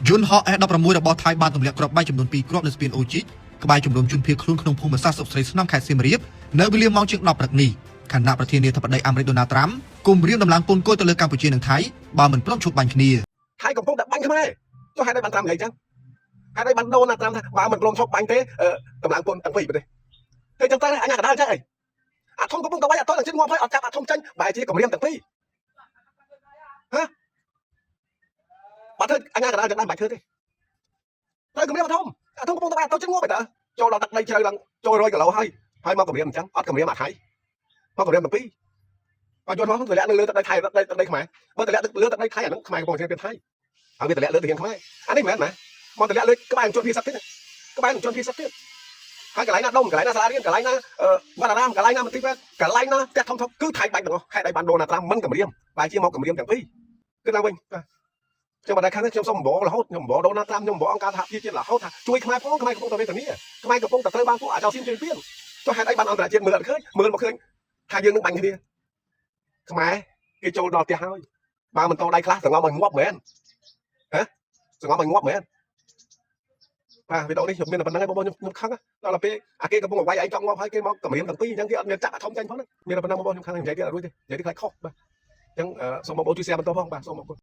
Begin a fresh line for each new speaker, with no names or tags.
យន្តហោះ F16 របស់ថៃបានទម្លាក់គ្រាប់បែកចំនួន2គ្រាប់នៅស្ពានអូជីក្បែរជំរំជនភៀសខ្លួនក្នុងភូមិសាស្ត្រសុកស្រីស្នំខេត្តសៀមរាបនៅវេលាម៉ោងជាង10ព្រឹកនេះខណៈប្រធានាធិបតីអាមេរិកដូណាល់ត្រាំគម្រាមដំឡើងពន្ធគយទៅលើកម្ពុជានិងថៃបើមិនព្រមឈប់បាញ់គ្នា
ថៃកំពុងតែបាញ់ខ្មែរចុះហេតុអីបានត្រាំនិយាយចឹងហេតុអីបានដូណាល់ត្រាំថាបើមិនព្រមឈប់បាញ់ទេតម្លើងពន្ធទាំងពីរប្រទេសតែចឹងតែអញ្ញាកដាលចឹងអីអាធំកំពុងតែវាយអត់តជិតងាប់ហើយអត់ចាប់អាធំចាញ់បែរជាគម្រាមទាំងពីរហ៎បាត់ទៅអញ្ញាកដាលចឹងដែរមិនបាច់ធ្វើទេត្រូវគម្រាមអាធំកំពុងតែវាយអត់តជិតងាប់ហើយតើចូលដល់ទឹកដីជ្រៅឡើងចូល100គីឡូហើយមកគម្រាមអញ្ចឹងអត់គម្រាមអាថៃមកគម្រាមទាំងពីរបើយន្តហោះទម្លាក់នៅលើទឹកដីថៃទឹកដីខ្មែរបើទម្លាក់លើទឹកដីថៃអាហ្នឹងខ្មែរកំពុងតែเป็นថៃហើយវាទម្លាក់លើទឹកដីខ្មែរអានេះមិនមែនណាមកទម្លាក់លើក្បែរជនភៀសទៀតក្បែរជនភៀសទៀតហើយកន្លែងណាដុំកន្លែងណាសាលារៀនកន្លែងណាវត្តអារាមកន្លែងណាមន្ទីរពេទ្យកន្លែងណាផ្ទះធំគឺថៃបាច់ទាំងអស់ហេតុអីបានដូណាល់ត្រាំមិនគម្រាមបែរជាមកគម្រាមទាំងពីរគឺឡើងវិញខ្ញុំមិនដែលខាងនេះខ្ញុំសូមអំបររហូតខ្ញុំអំបរដូណាល់ត្រាំខ្ញុំអំបរអង្គការសហប្រជាជាតិរហូតថាជួយខ្មែរផងខ្មែរកំពុងតែវេទនាខ្មែរកំពុងតែត្រូវបានពួកអាចោសៀនជឿនពៀនចុះហេតុអីបានអន្តរជាតិមើលអត់ឃើញមើលមកឃើញថាយើងនឹងបាញ់គ្នាខ្មែរគេចូលដល់ផ្ទះហើយបើមិនតដៃខ្លះសង្ងំឲ្យងាប់មែនហ៎សង្ងំឲ្យងាប់មែនបាទវីដេអូនេះខ្ញុំមានតែប៉ុណ្្នឹងឯងបងប្អូនខ្ញុំខឹងដល់ពេលអាគេកំពុងវាយឯងចង់ងាប់ហើយគេមកកម្រាមទាំងពីរអញ្ចឹងគេអត់មានចាក់អាធំចាញ់ផងហ្នឹងមានតែប៉ុណ្្នឹងបងប្អូនខ្ញុំខឹងនិយាយទៀតអត់រួចទេនិយាយទៀតខ្លាចខុសបាទអញ្ចឹងសូមបងប្អូនជួយ share បន្តផងបាទសូមអរគុណ